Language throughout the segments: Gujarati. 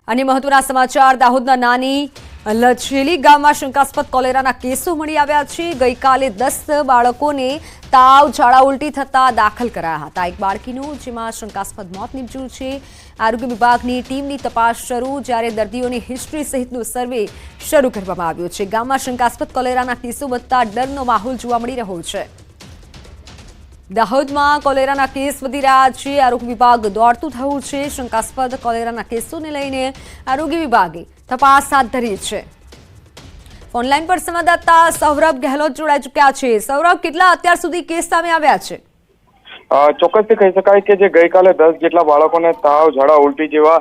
અને મહત્વના સમાચાર દાહોદના નાની લછેલી ગામમાં શંકાસ્પદ કોલેરાના કેસો મળી આવ્યા છે। ગઈકાલે 10 બાળકોને તાવ ઝાડા ઉલટી થતા દાખલ કરાયા હતા। એક બાળકીનું જેમાં શંકાસ્પદ મોત નીપજ્યું છે। આરોગ્ય વિભાગની ટીમની તપાસ શરૂ, જ્યારે દર્દીઓની હિસ્ટ્રી સહિતનો સર્વે શરૂ કરવામાં આવ્યો છે। ગામમાં શંકાસ્પદ કોલેરાના કેસો વધતા ડરનો માહોલ જોવા મળી રહ્યો છે। દાહોદમાં કોલેરાના કેસ વધી રહ્યા છે। આરોગ્ય વિભાગ દોડતું થયું છે। શંકાસ્પદ કોલેરાના કેસોને લઈને આરોગ્ય વિભાગે તપાસ હાથ ધરી છે। ઓનલાઈન પર સંવાદદાતા સૌરભ ગહેલોત જોડાઈ ચૂક્યા છે। સૌરભ, કેટલા અત્યાર સુધી કેસ સામે આવ્યા છે? ચોક્કસથી કહી શકાય કે જે ગઈકાલે 10 જેટલા બાળકોને તાવ ઝાડા ઉલટી જેવા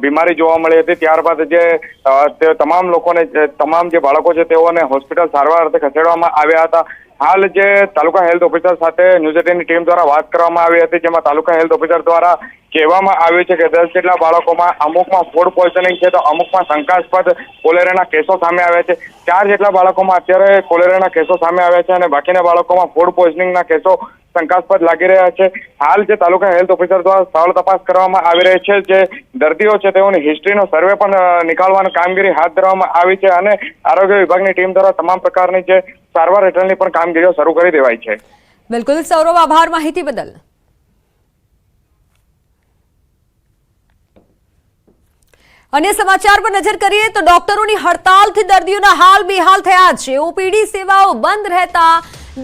બીમારી જોવા મળી હતી। ત્યારબાદ જે તમામ લોકોને તમામ જે બાળકો છે તેઓને હોસ્પિટલ સારવાર અર્થે ખસેડવામાં આવ્યા હતા। હાલ જે તાલુકા હેલ્થ ઓફિસર સાથે ન્યૂઝ 18ની ટીમ દ્વારા વાત કરવામાં આવી હતી, જેમાં તાલુકા હેલ્થ ઓફિસર દ્વારા કહેવામાં આવ્યું છે કે 10 જેટલા બાળકોમાં અમુકમાં ફૂડ પોઈઝનિંગ છે તો અમુકમાં શંકાસ્પદ કોલેરાના કેસો સામે આવ્યા છે। 4 જેટલા બાળકોમાં અત્યારે કોલેરાના કેસો સામે આવ્યા છે અને બાકીના બાળકોમાં ફૂડ પોઈઝનિંગના કેસો શંકાસ્પદ લાગી રહ્યા છે। હાલ જે તાલુકા હેલ્થ ઓફિસર દ્વારા સ્થળ તપાસ કરવામાં આવી રહી છે। જે દર્દીઓ છે તેઓની હિસ્ટ્રીનો સર્વે પણ નીકાળવાની કામગીરી હાથ ધરવામાં આવી છે અને આરોગ્ય વિભાગની ટીમ દ્વારા તમામ પ્રકારની જે સારવાર હેઠળની પણ કામગીરીઓ શરૂ કરી દેવાઈ છે। બિલકુલ સૌરભ, આભાર માહિતી બદલ। અન્ય સમાચાર પર નજર કરીએ તો ડોક્ટરોની હડતાલથી દર્દીઓના હાલ બેહાલ થયા છે। ઓપીડી સેવાઓ બંધ રહેતા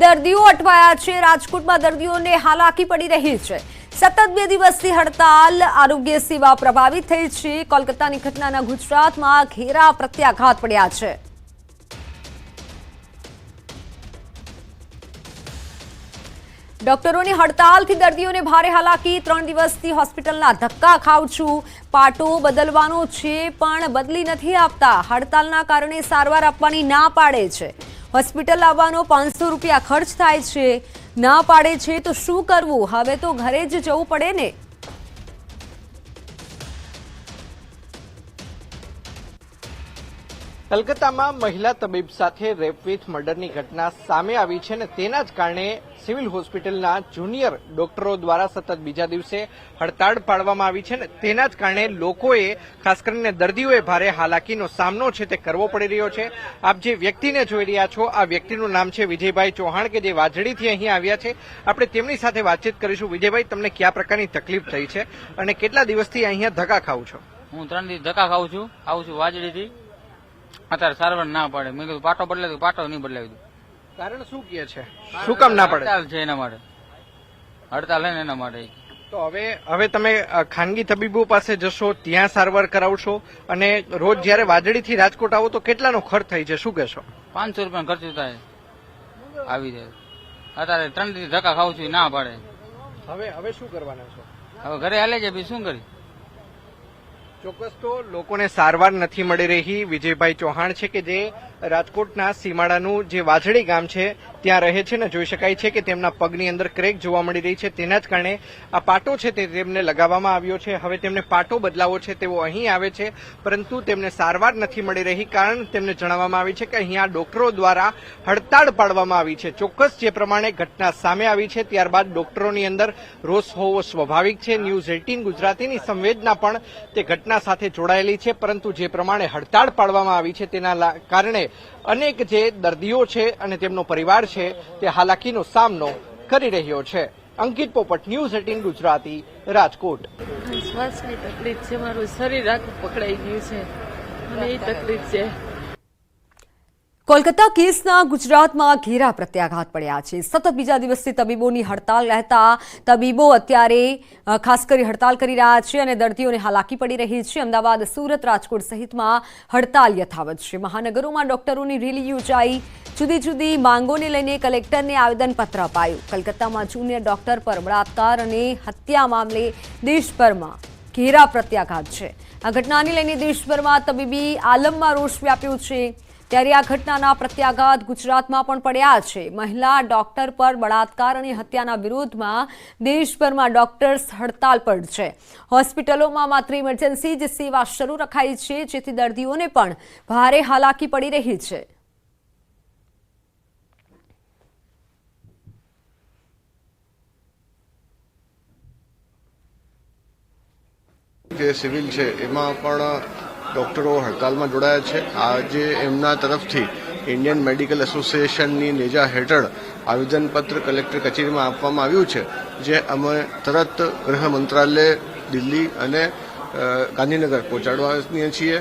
દર્દીઓ અટવાયા છે। રાજકોટમાં દર્દીઓને હાલાકી પડી રહી છે। સતત 2 દિવસથી હડતાલ, આરોગ્ય સેવા પ્રભાવિત થઈ છે। કોલકાતાની ઘટનાના ગુજરાતમાં ઘેરા પ્રત્યાઘાત પડ્યા છે। ડોક્ટરોની હડતાલથી દર્દીઓને ભારે હાલાકી, 3 દિવસથી હોસ્પિટલના ધક્કા ખાઉં છું। પાટો બદલવાનો છે પણ બદલી નથી આપતા। હડતાલના કારણે સારવાર આપવાની ના પાડે છે। હોસ્પિટલ આવવાનો 500 રૂપિયા ખર્ચ થાય છે। ના પાડે છે તો શું કરવું? હવે તો ઘરે જ જવું પડે ને। કલકત્તામાં મહિલા તબીબ સાથે રેપ વિથ મર્ડરની ઘટના સામે આવી છે અને તેના જ કારણે સિવિલ હોસ્પિટલના જુનિયર ડોક્ટરો દ્વારા સતત બીજા દિવસે હડતાળ પાડવામાં આવી છે અને તેના જ કારણે લોકોએ, ખાસ કરીને દર્દીઓએ ભારે હાલાકીનો સામનો છે તે કરવો પડી રહ્યો છે। આપ જે વ્યક્તિને જોઈ રહ્યા છો, આ વ્યક્તિનું નામ છે વિજયભાઈ ચૌહાણ, કે જે વાજડીથી અહીં આવ્યા છે। આપણે તેમની સાથે વાતચીત કરીશું। વિજયભાઈ, તમને કયા પ્રકારની તકલીફ થઈ છે અને કેટલા દિવસથી અહીંયા ધક્કા ખાવ છો? હું 3 દિવસ ધક્કા ખાઉં છું, આવું છું વાજડીથી। અત્યારે સારવાર ના પડે, મેં કીધું પાટો બદલાવી દઉં, પાટો નહીં બદલાવી દઉં। કારણ શું કહે છે? શું કામ ના પડે? હડતાલ છે એના માટે, હડતાલ હે ને એના માટે। તો હવે તમે ખાનગી તબીબો પાસે જશો, ત્યાં સારવાર કરાવશો અને રોજ જયારે વાજડીથી રાજકોટ આવો તો કેટલાનો ખર્ચ થાય છે, શું કહેશો? 500 રૂપિયાનો ખર્ચ થાય આવી જાય। અત્યારે 3 દિવસ ધક્કા ખાઉં છું, ના પડે। હવે શું કરવાના છો? હવે ઘરે હાલે છે, બીજું શું કરી? ચોક્કસ તો લોકોને સારવાર નથી મળી રહી। વિજયભાઈ ચૌહાણ છે કે જે રાજકોટના સીમાડાનું જે વાજડી ગામ છે ત્યાં રહે છે ને જોઈ શકાય છે કે તેમના પગની અંદર ક્રેક જોવા મળી રહી છે। તેના જ કારણે આ પાટો છે તે તેમને લગાવવામાં આવ્યો છે। હવે તેમને પાટો બદલાવો છે, તેઓ અહીં આવે છે પરંતુ તેમને સારવાર નથી મળી રહી, કારણ તેમને જણાવવામાં આવી છે કે અહીંયા ડોક્ટરો દ્વારા હડતાળ પાડવામાં આવી છે। ચોક્કસ જે પ્રમાણે ઘટના સામે આવી છે ત્યારબાદ ડોક્ટરોની અંદર રોષ હોવો સ્વાભાવિક છે। ન્યૂઝ 18 ગુજરાતીની સંવેદના પણ તે ઘટના સાથે જોડાયેલી છે, પરંતુ જે પ્રમાણે હડતાળ પાડવામાં આવી છે તેના કારણે અનેક જે દર્દીઓ છે અને તેમનો પરિવાર છે તે હાલાકીનો સામનો કરી રહ્યો છે। અંકિત પોપટ, ન્યૂઝ 18 ગુજરાતી, રાજકોટ। શ્વાસની તકલીફ છે, મારું શરીર આખું પકડાઈ ગયું છે અને એ તકલીફ છે। કોલકાતા કેસના ગુજરાતમાં ઘેરા પ્રત્યાઘાત પડ્યા છે। સતત બીજા દિવસથી તબીબોની હડતાલ રહેતા તબીબો અત્યારે ખાસ કરી હડતાલ કરી રહ્યા છે અને દર્દીઓને હાલાકી પડી રહી છે। અમદાવાદ, સુરત, રાજકોટ સહિતમાં હડતાલ યથાવત છે। મહાનગરોમાં ડોક્ટરોની રેલી યોજાઈ। જુદી જુદી માંગોને લઈને કલેક્ટરને આવેદનપત્ર અપાયું। કલકત્તામાં જુનિયર ડોક્ટર પર બળાત્કાર અને હત્યા મામલે દેશભરમાં ઘેરા પ્રત્યાઘાત છે। આ ઘટનાને લઈને દેશભરમાં તબીબી આલમમાં રોષ વ્યાપ્યો છે, ત્યારે આ ઘટનાના પ્રત્યાઘાત ગુજરાતમાં પણ પડ્યા છે। મહિલા ડોક્ટર પર બળાત્કાર અને હત્યાના વિરોધમાં દેશભરમાં ડોક્ટર્સ હડતાલ પર છે। હોસ્પિટલોમાં માત્ર ઇમરજન્સી જ સેવા શરૂ રખાઈ છે, જેથી દર્દીઓને પણ ભારે હાલાકી પડી રહી છે। જે સિવિલ છે એમાં પણ ડૉક્ટરો હડતાલમાં જોડાયા છે. આજે એમના તરફથી ઇન્ડિયન મેડિકલ એસોસિએશનની નેજા હેઠળ આવેદનપત્ર કલેક્ટર કચેરીમાં આપવામાં આવ્યું છે, જે અમે તરત ગૃહ મંત્રાલય દિલ્હી અને ગાંધીનગર પહોંચાડવાની છીએ.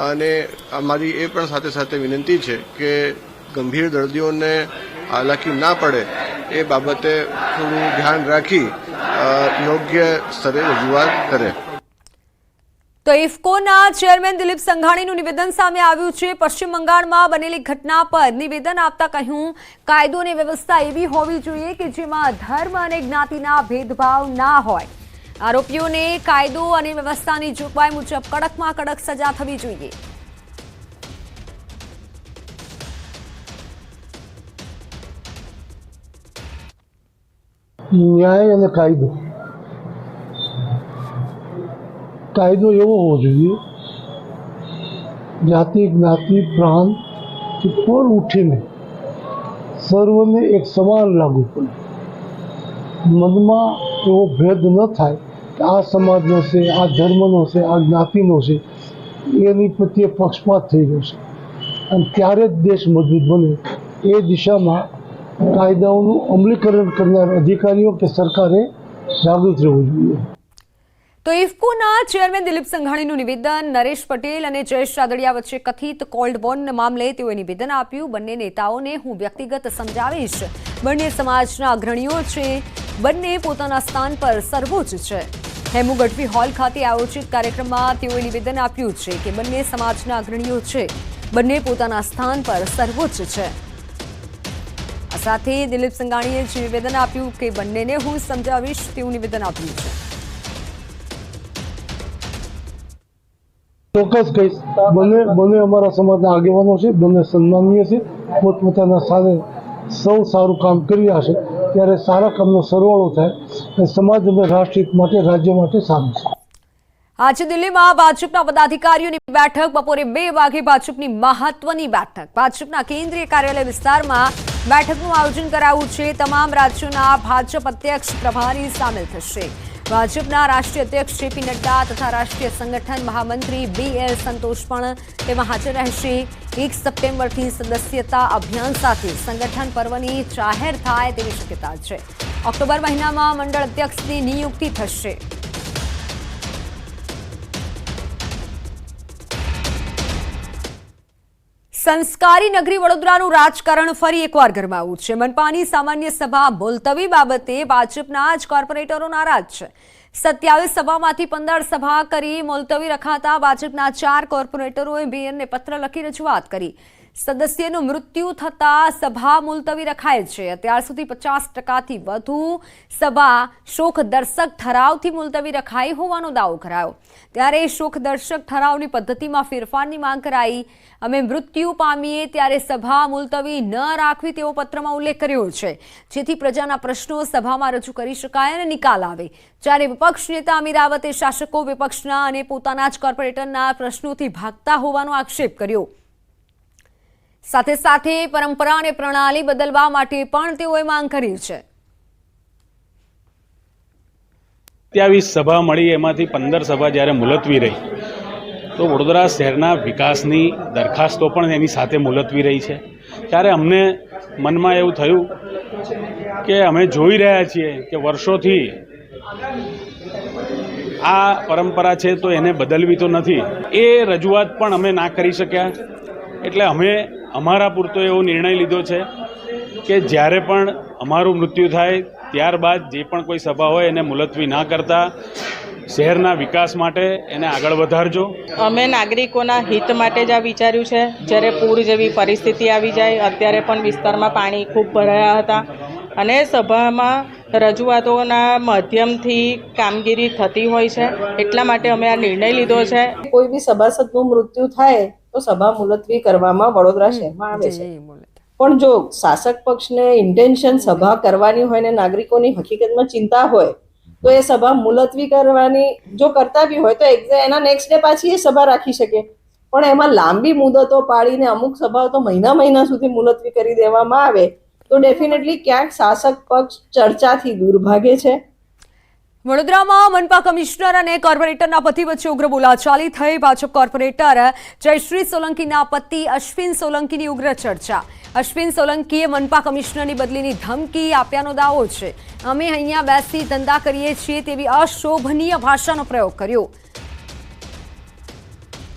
અને અમારી એ પણ સાથે સાથે વિનંતી છે કે ગંભીર દર્દીઓને હાલાકી ના પડે એ બાબતે થોડું ધ્યાન રાખી યોગ્ય સ્તરે રજૂઆત કરે. તો ઇફકોના ચેરમેન દિલીપ સંઘાણીનું નિવેદન સામે આવ્યું છે. પશ્ચિમ બંગાળમાં બનેલી ઘટના પર નિવેદન આપતા કહ્યું, કાયદો અને વ્યવસ્થા એવી હોવી જોઈએ કે જેમાં ધર્મ અને જ્ઞાતિના ભેદભાવ ના હોય. આરોપીઓને કાયદો અને વ્યવસ્થાની જોગવાઈ મુજબ કડકમાં કડક સજા થવી જોઈએ. ન્યાય અને કાયદો એવો હોવો જોઈએ જાતિ જ્ઞાતિ પ્રાંત પર ઉઠીને સર્વને એક સમાન લાગુ પડે. મનમાં એવો ભેદ ન થાય કે આ સમાજનો છે, આ ધર્મનો છે, આ જ્ઞાતિનો છે, એની પ્રત્યે પક્ષપાત થઈ જશે અને ત્યારે જ દેશ મજબૂત બને. એ દિશામાં કાયદાઓનું અમલીકરણ કરનાર અધિકારીઓ કે સરકારે જાગૃત રહેવું જોઈએ. તો ઇફકોના ચેરમેન દિલીપ સંઘાણીનું નિવેદન. નરેશ પટેલ અને જયેશ રાદડિયા વચ્ચે કથિત કોલ્ડ વોર મામલે તેઓએ નિવેદન આપ્યું. બંને નેતાઓને હું વ્યક્તિગત સમજાવીશ. બંને સમાજના અગ્રણીઓ છે. બંને પોતાના સ્થાન પર સર્વોચ્ચ છે. હેમુ ગઢવી હોલ ખાતે આયોજિત કાર્યક્રમમાં તેઓએ નિવેદન આપ્યું છે કે બંને સમાજના અગ્રણીઓ છે. બંને પોતાના સ્થાન પર સર્વોચ્ચ છે. આ સાથે દિલીપ સંઘાણીએ જે નિવેદન આપ્યું કે બંનેને હું સમજાવીશ તેવું નિવેદન આપ્યું છે. ચોક્કસ કહીશ, બંને અમારા સમાજના આગેવાનો છે, બંને સન્માનીય છે, પોતપોતાના સાથે સૌ સારું કામ કરી રહ્યા છે. ત્યારે સારા કામનો સરવાળો થાય અને સમાજ અને રાષ્ટ્ર માટે, રાજ્ય માટે સારું છે. આજે દિલ્હીમાં ભાજપના પદાધિકારીઓની બેઠક. બપોરે 2 વાગે ભાજપની મહત્વની બેઠક. ભાજપના કેન્દ્રીય કાર્યાલય વિસ્તારમાં બેઠકનું આયોજન કરાયું છે. તમામ રાજ્યોના ભાજપ અધ્યક્ષ પ્રભારી સામેલ થશે. ભાજપના રાષ્ટ્રીય અધ્યક્ષ જેપી નડ્ડા તથા રાષ્ટ્રીય સંગઠન મહામંત્રી BL સંતોષ પણ તેમાં હાજર રહેશે. 1 સપ્ટેમ્બરથી સદસ્યતા અભિયાન સાથે સંગઠન પર્વની જાહેર થાય તેવી શક્યતા છે. ઓક્ટોબર મહિનામાં મંડળ અધ્યક્ષની નિયુક્તિ થશે. સંસ્કારી નગરી વડોદરાનું રાજકારણ ફરી એકવાર ગરમાયું છે. મનપાની સામાન્ય સભા મુલતવી બાબતે ભાજપના જ કોર્પોરેટરો નારાજ છે. 27 સભામાંથી 15 સભા કરી મુલતવી રખાતા ભાજપના 4 કોર્પોરેટરોએ મેયરને પત્ર લખી રજૂઆત કરી. સદસ્યનું મૃત્યુ થતા સભા મુલતવી રખાય છે. અત્યાર સુધી 50%થી વધુ સભા શોકદર્શક ઠરાવથી મુલતવી રખાઈ હોવાનો દાવો કરાયો. ત્યારે શોકદર્શક ઠરાવની પદ્ધતિમાં ફેરફારની માંગ કરાઈ. અમે મૃત્યુ પામીએ ત્યારે સભા મુલતવી ન રાખવી તેવો પત્રમાં ઉલ્લેખ કર્યો છે, જેથી પ્રજાના પ્રશ્નો સભામાં રજૂ કરી શકાય અને નિકાલ આવે. જ્યારે વિપક્ષ નેતા અમીરાવતે શાસકો વિપક્ષના અને પોતાના જ કોર્પોરેટરના પ્રશ્નોથી ભાગતા હોવાનો આક્ષેપ કર્યો. સાથે સાથે પરંપરા અને પ્રણાલી બદલવા માટે પણ તેઓએ માંગ કરી છે. 27 સભા મળી, એમાંથી 15 સભા જ્યારે મુલતવી રહી, તો વડોદરા શહેરના વિકાસની દરખાસ્તો પણ એની સાથે મુલતવી રહી છે. ત્યારે અમને મનમાં એવું થયું કે અમે જોઈ રહ્યા છીએ કે વર્ષોથી આ પરંપરા છે તો એને બદલવી તો નથી. એ રજૂઆત પણ અમે ના કરી શક્યા. એટલે અમે અમારા પૂરતો એવો નિર્ણય લીધો છે કે જ્યારે પણ અમારું મૃત્યુ થાય ત્યારબાદ જે પણ કોઈ સભા હોય એને મુલતવી ના કરતા શહેરના વિકાસ માટે એને આગળ વધારજો. અમે નાગરિકોના હિત માટે જ આ વિચાર્યું છે. જ્યારે પૂર જેવી પરિસ્થિતિ આવી જાય, અત્યારે પણ વિસ્તારમાં પાણી ખૂબ ભરાયા હતા અને સભામાં રજૂઆતોના માધ્યમથી કામગીરી થતી હોય છે. એટલા માટે અમે આ નિર્ણય લીધો છે. કોઈ બી સભાસદનું મૃત્યુ થાય તો સભા મુલતવી કરવામાં વડોદરા શહેરમાં આવે છે. પણ જો શાસક પક્ષને ઇન્ટેન્શન સભા કરવાની હોય ને નાગરિકોની હકીકતમાં ચિંતા હોય તો એ સભા મુલતવી કરવાની જો કરતા બી હોય તો એના નેક્સ્ટ ડે પાછી એ સભા રાખી શકે. પણ એમાં લાંબી મુદતો પાડીને અમુક સભાઓ તો મહિના સુધી મુલતવી કરી દેવામાં આવે તો ડેફિનેટલી ક્યાંક શાસક પક્ષ ચર્ચાથી દૂર ભાગે છે. વડોદરામાં મનપા કમિશનર અને કોર્પોરેટરના પતિ વચ્ચે ઉગ્ર બોલાચાલી થઈ. ભાજપ કોર્પોરેટર જયશ્રી સોલંકીના પતિ અશ્વિન સોલંકીની ઉગ્ર ચર્ચા. અશ્વિન સોલંકીએ મનપા કમિશનરની બદલીની ધમકી આપ્યાનો દાવો છે. અમે અહીંયા બેસી ધંધા કરીએ છીએ તેવી અશોભનીય ભાષાનો પ્રયોગ કર્યો.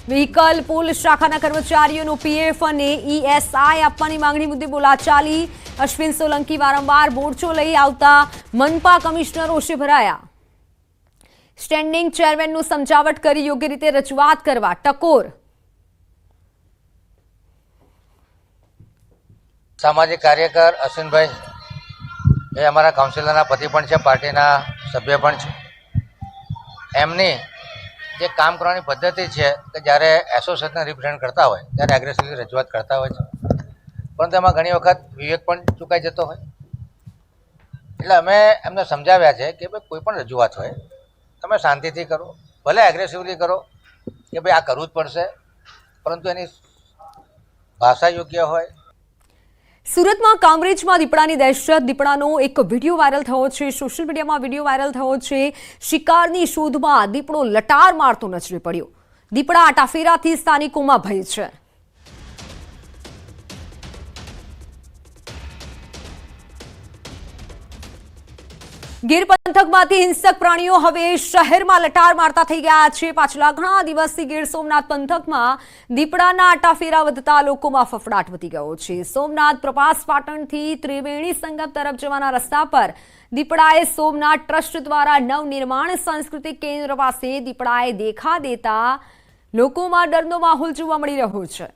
વ્હીકલ પુલ શાખાના કર્મચારીઓનું પીએફ અને ESI આપવાની માંગણી મુદ્દે બોલાચાલી. અશ્વિન સોલંકી વારંવાર મોરચો લઈ આવતા મનપા કમિશનર રોષે ભરાયા. સ્ટેન્ડિંગ ચેરમેનનું સમજાવટ કરી યોગ્ય રીતે રજૂઆત કરવા ટકોર. સામાજિક કાર્યકર અશ્વિનભાઈ એ અમારા કાઉન્સિલરના પતિ પણ છે, પાર્ટીના સભ્ય પણ છે. એમની જે કામ કરવાની પદ્ધતિ છે કે જ્યારે એસોસિએશનને રિપ્રેઝેન્ટ કરતા હોય ત્યારે એગ્રેસિવલી રજૂઆત કરતા હોય છે, પરંતુ એમાં ઘણી વખત વિવેક પણ ચૂકાઈ જતો હોય. એટલે અમે એમને સમજાવ્યા છે કે ભાઈ કોઈ પણ રજૂઆત હોય તમે શાંતિથી કરો, ભલે એગ્રેસિવલી કરો કે ભાઈ આ કરવું જ પડશે, પરંતુ એની ભાષા યોગ્ય હોય. સુરતમાં કામરેજમાં દીપડાની દહેશત. દીપડાનો એક વિડીયો વાયરલ થયો છે. સોશિયલ મીડિયામાં વિડીયો વાયરલ થયો છે. શિકારની શોધમાં દીપડો લટાર મારતો નજરે પડ્યો. દીપડા આટાફેરાથી સ્થાનિકોમાં ભય છે. ગીર પંથકમાંથી હિંસક પ્રાણીઓ હવે શહેરમાં લટાર મારતા થઈ ગયા છે. પાછલા ઘણા દિવસથી ગીર સોમનાથ પંથકમાં દીપડાના આટાફેરા વધતા લોકોમાં ફફડાટ વધી ગયો છે. સોમનાથ પ્રભાસ પાટણથી ત્રિવેણી સંગમ તરફ જવાના રસ્તા પર દીપડાએ સોમનાથ ટ્રસ્ટ દ્વારા નવનિર્માણ સાંસ્કૃતિક કેન્દ્ર પાસે દીપડાએ દેખા દેતા લોકોમાં ડરનો માહોલ જોવા મળી રહ્યો છે.